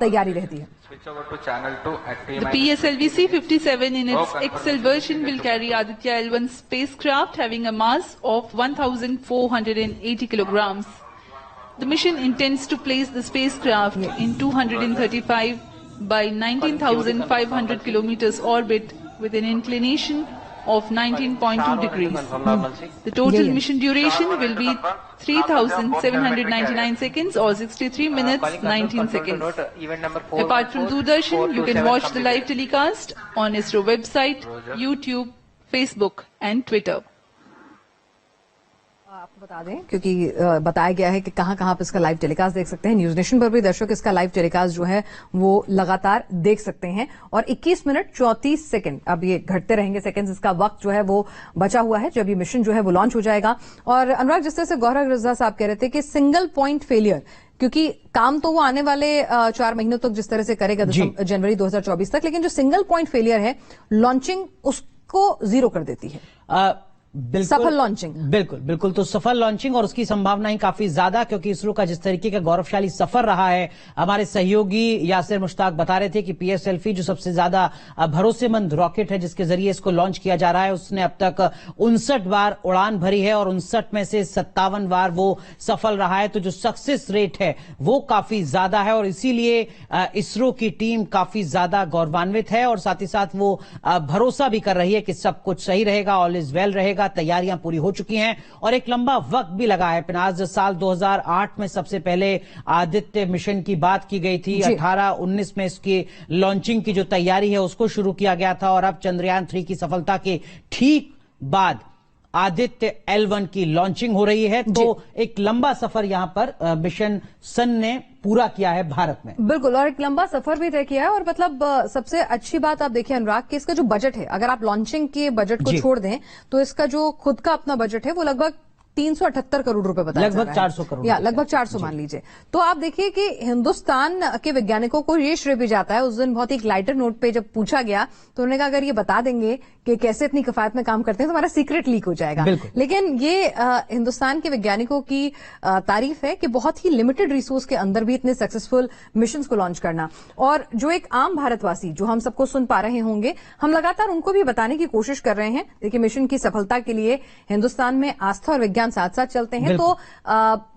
तैयारी रहती है। The PSLV C-57 in its XL version will carry Aditya L1 spacecraft having a mass of 1,480 kilograms. The mission intends to place the spacecraft in 235 by 19,500 kilometers orbit with an inclination of 19.2 degrees. The total mission duration will be 3,799 seconds or 63 minutes 19 seconds. Apart from Doordarshan, you can watch the live telecast on ISRO website, YouTube, Facebook and Twitter. आपको बता दें क्योंकि बताया गया है कि कहां कहां पर इसका लाइव टेलीकास्ट देख सकते हैं। न्यूज नेशन पर भी दर्शक इसका लाइव टेलीकास्ट जो है वो लगातार देख सकते हैं। और 21 मिनट 34 सेकंड अब ये घटते रहेंगे सेकंड्स, इसका वक्त जो है वो बचा हुआ है जब ये मिशन जो है वो लॉन्च हो जाएगा। और अनुराग, जिस तरह से गौरव रजा साहब कह रहे थे कि सिंगल पॉइंट फेलियर, क्योंकि काम तो वो आने वाले 4 महीनों तक जिस तरह से करेगा जनवरी 2024 तक, लेकिन जो सिंगल पॉइंट फेलियर है लॉन्चिंग उसको जीरो कर देती है। सफल लॉन्चिंग, बिल्कुल तो सफल लॉन्चिंग और उसकी संभावना ही काफी ज्यादा, क्योंकि इसरो का जिस तरीके का गौरवशाली सफर रहा है, हमारे सहयोगी यासिर मुश्ताक बता रहे थे कि PSLV जो सबसे ज्यादा भरोसेमंद रॉकेट है जिसके जरिए इसको लॉन्च किया जा रहा है, उसने अब तक 59 बार उड़ान भरी है और 59 में से 57 बार वो सफल रहा है। तो जो सक्सेस रेट है वो काफी ज्यादा है और इसीलिए इसरो की टीम काफी ज्यादा गौरवान्वित है और साथ ही साथ वो भरोसा भी कर रही है कि सब कुछ सही रहेगा, ऑल इज वेल रहेगा। तैयारियां पूरी हो चुकी हैं और एक लंबा वक्त भी लगा है। पिनाज, साल 2008 में सबसे पहले आदित्य मिशन की बात की गई थी, 18-19 में इसकी लॉन्चिंग की जो तैयारी है उसको शुरू किया गया था और अब चंद्रयान 3 की सफलता के ठीक बाद आदित्य L1 की लॉन्चिंग हो रही है। तो एक लंबा सफर यहां पर मिशन सन ने पूरा किया है भारत में। बिल्कुल, और एक लंबा सफर भी तय किया है। और मतलब सबसे अच्छी बात आप देखिए अनुराग कि इसका जो बजट है, अगर आप लॉन्चिंग के बजट को छोड़ दें तो इसका जो खुद का अपना बजट है वो लगभग 378 करोड़ रुपए बताया लगभग 400 करोड़ या लगभग 400 मान लीजिए। तो आप देखिए कि हिंदुस्तान के वैज्ञानिकों को ये श्रेय भी जाता है। उस दिन बहुत ही लाइटर नोट पे जब पूछा गया तो उन्होंने कहा अगर ये बता देंगे कि कैसे इतनी किफायत में काम करते हैं तो हमारा सीक्रेट लीक हो जाएगा। लेकिन ये हिंदुस्तान के वैज्ञानिकों की तारीफ है कि बहुत ही लिमिटेड रिसोर्स के अंदर भी इतने सक्सेसफुल मिशन को लॉन्च करना। और जो एक आम भारतवासी जो हम सबको सुन पा रहे होंगे, हम लगातार उनको भी बताने की कोशिश कर रहे हैं। देखिए, मिशन की सफलता के लिए हिंदुस्तान में आस्था और विज्ञान साथ साथ चलते हैं। तो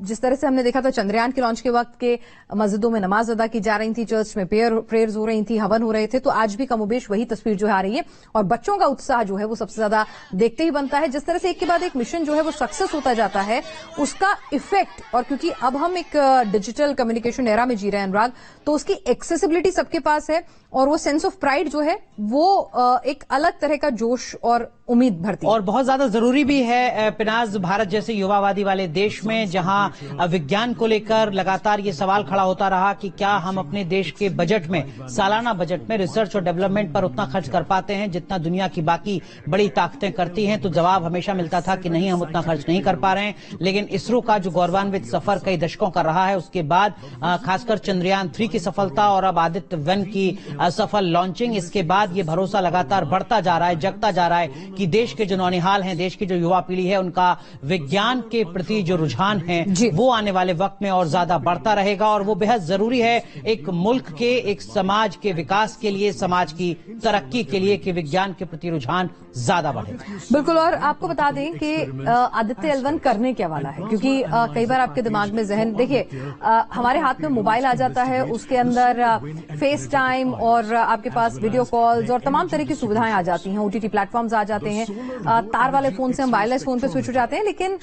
जिस तरह से हमने देखा था चंद्रयान के लॉन्च के वक्त के मस्जिदों में नमाज अदा की जा रही थी, चर्च में प्रेयर्स हो रही थी, हवन हो रहे थे, तो आज भी कमोबेश वही तस्वीर जो है आ रही है और बच्चों का उत्साह जो है वो सबसे ज्यादा देखते ही बनता है। जिस तरह से एक के बाद एक मिशन जो है वो सक्सेस होता जाता है, उसका इफेक्ट, और क्योंकि अब हम एक डिजिटल कम्युनिकेशन एरा में जी रहे हैं अनुराग, तो उसकी एक्सेसिबिलिटी सबके पास है और वो सेंस ऑफ प्राइड जो है वो एक अलग तरह का जोश और उम्मीद भरती है। और बहुत ज्यादा जरूरी भी है पिनाज, भारत जैसे युवावादी वाले देश में जहां विज्ञान को लेकर लगातार ये सवाल खड़ा होता रहा कि क्या हम अपने देश के बजट में, सालाना बजट में रिसर्च और डेवलपमेंट पर उतना खर्च कर पाते हैं जितना दुनिया की बाकी बड़ी ताकतें करती हैं। तो जवाब हमेशा मिलता था कि नहीं, हम उतना खर्च नहीं कर पा रहे हैं। लेकिन इसरो का जो गौरवान्वित सफर कई दशकों का रहा है, उसके बाद खासकर चंद्रयान 3 की सफलता और अब आदित्य 1 की सफल लॉन्चिंग, इसके बाद ये भरोसा लगातार बढ़ता जा रहा है, जगता जा रहा है कि देश के जो नौनिहाल हैं, देश की जो युवा पीढ़ी है, उनका विज्ञान के प्रति जो रुझान है वो आने वाले वक्त में और ज्यादा बढ़ता रहेगा। और वो बेहद जरूरी है एक मुल्क के, एक समाज के विकास के लिए, समाज की तरक्की के लिए कि विज्ञान के प्रति रुझान ज्यादा बढ़े। बिल्कुल, और आपको बता दें कि आदित्य L1 करने क्या वाला है, क्योंकि कई बार आपके दिमाग में जहन, देखिए हमारे हाथ में मोबाइल आ जाता है, उसके अंदर फेस टाइम और आपके पास वीडियो कॉल्स और तमाम तरह की सुविधाएं आ जाती हैं, OTT प्लेटफॉर्म्स आ जाते हैं, तार वाले फोन से हम वायरलेस फोन पे स्विच हो जाते हैं। लेकिन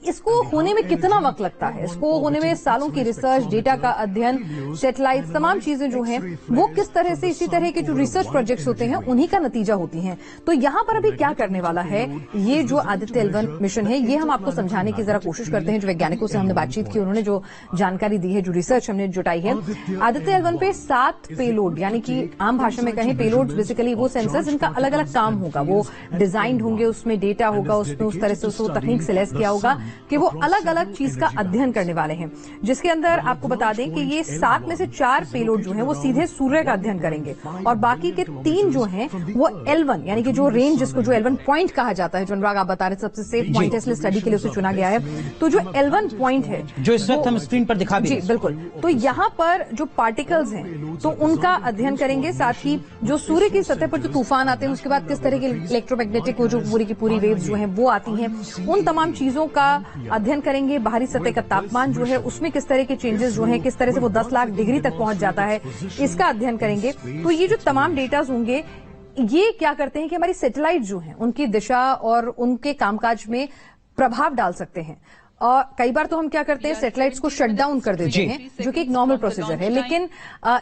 इसको होने में कितना वक्त लगता है, इसको होने में सालों की रिसर्च, डेटा का अध्ययन, सैटेलाइट, तमाम चीजें जो हैं वो किस तरह से, इसी तरह के जो रिसर्च प्रोजेक्ट्स होते हैं उन्हीं का नतीजा होती हैं। तो यहां पर अभी क्या करने वाला है ये जो आदित्य L1 मिशन है, ये हम आपको समझाने की जरा कोशिश करते हैं। जो वैज्ञानिकों से हमने बातचीत की, उन्होंने जो जानकारी दी है, जो रिसर्च हमने जुटाई है, आदित्य L1 पे 7 पेलोड, यानी कि आम भाषा में कहें पेलोड बेसिकली वो सेंसर जिनका अलग अलग काम होगा, वो डिजाइंड होंगे, उसमें डेटा होगा, उसमें उस तरह से उसको तकनीक से लैस किया होगा कि वो अलग अलग चीज का अध्ययन करने वाले हैं। जिसके अंदर आपको बता दें कि ये 7 में से 4 पेलोड जो है वो सीधे सूर्य का अध्ययन करेंगे और बाकी के 3 जो हैं वो L1 यानी कि जो रेंज जिसको जो L1 पॉइंट कहा जाता है, जो अनुराग आप बता रहे सबसे सेफ पॉइंट है, इसलिए स्टडी के लिए उसे चुना गया है। तो जो L1 पॉइंट है जो इस वक्त हम स्क्रीन पर दिखा भी जी बिल्कुल, तो यहाँ पर जो पार्टिकल्स हैं तो उनका अध्ययन करेंगे, साथ ही जो सूर्य की सतह पर जो तूफान आते हैं उसके बाद किस तरह के इलेक्ट्रोमैग्नेटिक वो जो पूरी की पूरी वेव्स जो हैं वो आती हैं, उन तमाम चीजों का अध्ययन करेंगे। बाहरी सतह का तापमान जो है उसमें किस तरह के चेंजेस जो हैं, किस तरह से वो 10 लाख डिग्री तक पहुंच जाता है, इसका अध्ययन करेंगे। तो ये जो तमाम डेटाज होंगे ये क्या करते हैं कि हमारी सैटेलाइट जो हैं उनकी दिशा और उनके कामकाज में प्रभाव डाल सकते हैं। और कई बार तो हम क्या करते हैं, सैटेलाइट्स को शट डाउन कर देते हैं, जो कि एक नॉर्मल प्रोसीजर है, लेकिन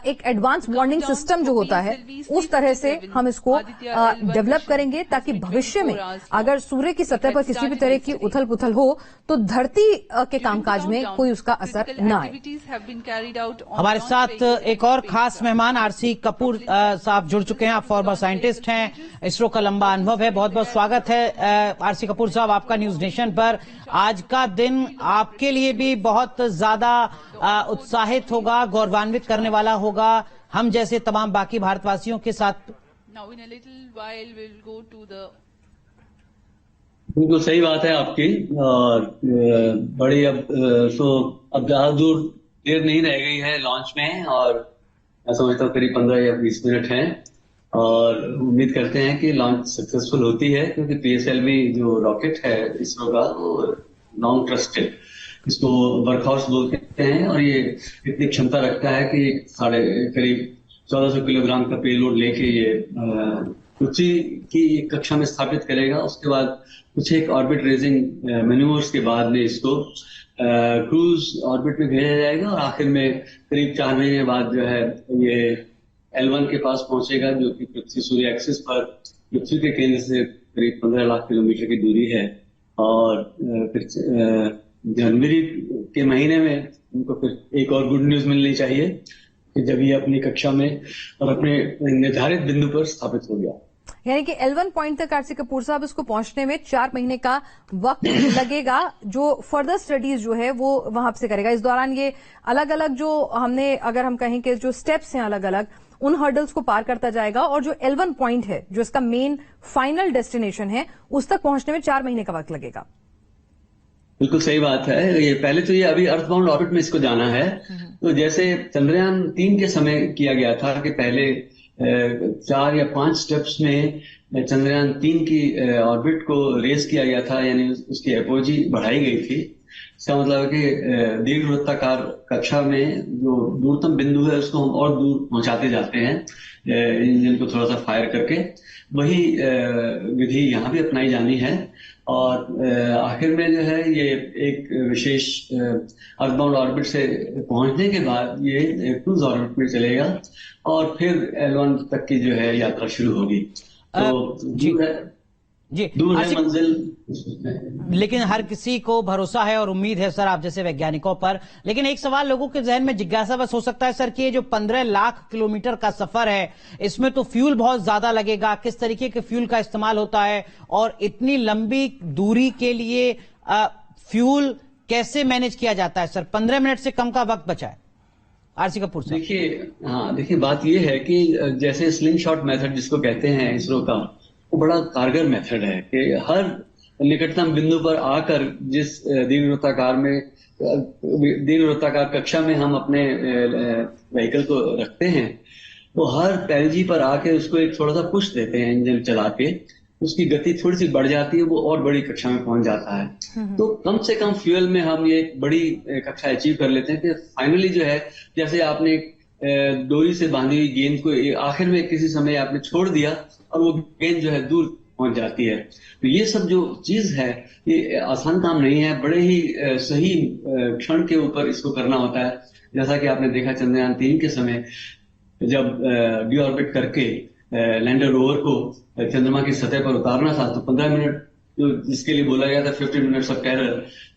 एक एडवांस वार्निंग सिस्टम जो होता है उस तरह से हम इसको डेवलप करेंगे ताकि भविष्य में अगर सूर्य की सतह पर किसी भी तरह की उथल पुथल हो तो धरती के कामकाज में कोई उसका असर न आए। हमारे साथ एक और खास मेहमान आरसी कपूर साहब जुड़ चुके हैं। आप फॉर्मर साइंटिस्ट हैं, इसरो का लंबा अनुभव है। बहुत बहुत स्वागत है आरसी कपूर साहब आपका न्यूज नेशन पर। आज का दिन आपके लिए भी बहुत ज्यादा उत्साहित होगा, गौरवान्वित करने वाला होगा, हम जैसे तमाम बाकी भारतवासियों के साथ। बिल्कुल सही बात है आपकी। और बड़ी अब ज्यादा दूर देर नहीं रह गई है लॉन्च में, और मैं समझता हूँ करीब 15 या 20 मिनट हैं, और उम्मीद करते हैं कि लॉन्च सक्सेसफुल होती है, क्योंकि PSLV जो रॉकेट है इसरो का वो लॉन्ग ट्रस्टेड, इसको वर्कहॉर्स बोलते हैं, और ये इतनी क्षमता रखता है कि करीब 1400 किलोग्राम का पेलोड लेके ये पृथ्वी की एक कक्षा में स्थापित करेगा। उसके बाद कुछ एक ऑर्बिट रेजिंग मैन्यूवर्स के बाद में इसको क्रूज ऑर्बिट में भेजा जाएगा, और आखिर में करीब 4 महीने बाद जो है ये L1 के पास पहुंचेगा, जो कि पृथ्वी सूर्य एक्सिस पर पृथ्वी के केंद्र से करीब 15 लाख किलोमीटर की दूरी है। और फिर जनवरी के महीने में उनको फिर एक और गुड न्यूज मिलनी चाहिए कि जब ये अपनी कक्षा में और अपने निर्धारित बिंदु पर स्थापित हो गया। यानी कि L1 पॉइंट तक आरसी कपूर साहब इसको पहुंचने में 4 महीने का वक्त लगेगा, जो फर्दर स्टडीज जो है वो वहां से करेगा। इस दौरान ये अलग अलग जो हमने अगर हम कहें कि जो स्टेप्स हैं अलग अलग, उन हर्डल्स को पार करता जाएगा, और जो L1 पॉइंट है जो इसका मेन फाइनल डेस्टिनेशन है उस तक पहुंचने में 4 महीने का वक्त लगेगा। बिल्कुल सही बात है। ये पहले तो ये अभी अर्थबाउंड ऑर्बिट में इसको जाना है, तो जैसे चंद्रयान 3 के समय किया गया था कि पहले 4 या 5 स्टेप्स में चंद्रयान 3 की ऑर्बिट को रेस किया गया था, यानी उसकी एपोजी बढ़ाई गई थी। इसका मतलब है कि दीर्घवृत्ताकार कक्षा में जो दूरतम बिंदु है उसको हम और दूर पहुंचाते जाते हैं इंजन को थोड़ा सा फायर करके। वही विधि यहाँ भी अपनाई जानी है, और आखिर में जो है ये एक विशेष अर्थबाउंड ऑर्बिट से पहुंचने के बाद ये क्रूज ऑर्बिट में चलेगा, और फिर L1 तक की जो है यात्रा शुरू होगी। तो दूर है मंजिल, लेकिन हर किसी को भरोसा है और उम्मीद है सर आप जैसे वैज्ञानिकों पर। लेकिन एक सवाल लोगों के जहन में जिज्ञासा बस हो सकता है सर कि ये जो 15 लाख किलोमीटर का सफर है इसमें तो फ्यूल बहुत ज्यादा लगेगा, किस तरीके के फ्यूल का इस्तेमाल होता है, और इतनी लंबी दूरी के लिए फ्यूल कैसे मैनेज किया जाता है सर? 15 मिनट से कम का वक्त बचा है। आरसी कपूर साहब। देखिए बात यह है कि जैसे स्लिंग शॉट मेथड जिसको कहते हैं इसरो का, वो बड़ा कारगर मेथड है कि हर निकटतम बिंदु पर आकर जिस दीर्घवृत्ताकार कक्षा में हम अपने व्हीकल को रखते हैं, वो हर पेरिजी पर आके उसको एक थोड़ा सा पुश देते हैं इंजन चला के, उसकी गति थोड़ी सी बढ़ जाती है, वो और बड़ी कक्षा में पहुंच जाता है। तो कम से कम फ्यूल में हम ये बड़ी कक्षा अचीव कर लेते हैं कि फाइनली जो है जैसे आपने डोरी से बांधी हुई गेंद को आखिर में किसी समय आपने छोड़ दिया और वो गेंद जो है दूर पहुंच जाती है। तो ये सब जो चीज है ये आसान काम नहीं है, बड़े ही सही क्षण के ऊपर इसको करना होता है। जैसा कि आपने देखा चंद्रयान 3 के समय जब डी ऑर्बिट करके लैंडर रोवर को चंद्रमा की सतह पर उतारना था, तो 15 मिनट जो जिसके लिए बोला गया था 15 मिनट्स ऑफ टेरर,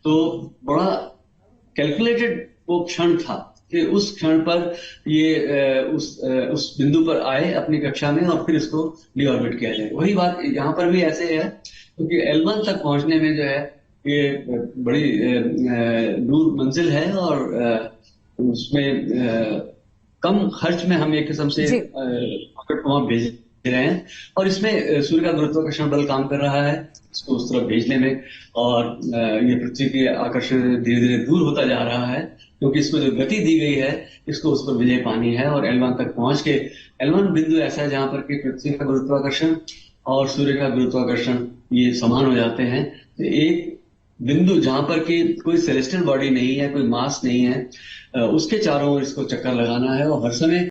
तो बड़ा कैलकुलेटेड वो क्षण था कि उस क्षण पर ये उस बिंदु पर आए अपनी कक्षा में और फिर इसको डी ऑर्बिट किया जाए। वही बात यहाँ पर भी ऐसे है, क्योंकि L1 तक पहुंचने में जो है ये बड़ी दूर मंजिल है और उसमें कम खर्च में हम एक किस्म से रॉकेट को वहां भेज रहे हैं और इसमें सूर्य का गुरुत्वाकर्षण बल काम कर रहा है इसको उस तरफ भेजने में और ये पृथ्वी के आकर्षण धीरे धीरे दूर होता जा रहा है क्योंकि इसको जो गति दी गई है इसको उस पर विजय पानी है और L1 तक पहुंच के L1 बिंदु ऐसा है जहां पर कि पृथ्वी का गुरुत्वाकर्षण और सूर्य का गुरुत्वाकर्षण ये समान हो जाते हैं। तो एक बिंदु जहां पर कि कोई सेलेस्टियल बॉडी नहीं है, कोई मास नहीं है, उसके चारों ओर इसको चक्कर लगाना है और हर समय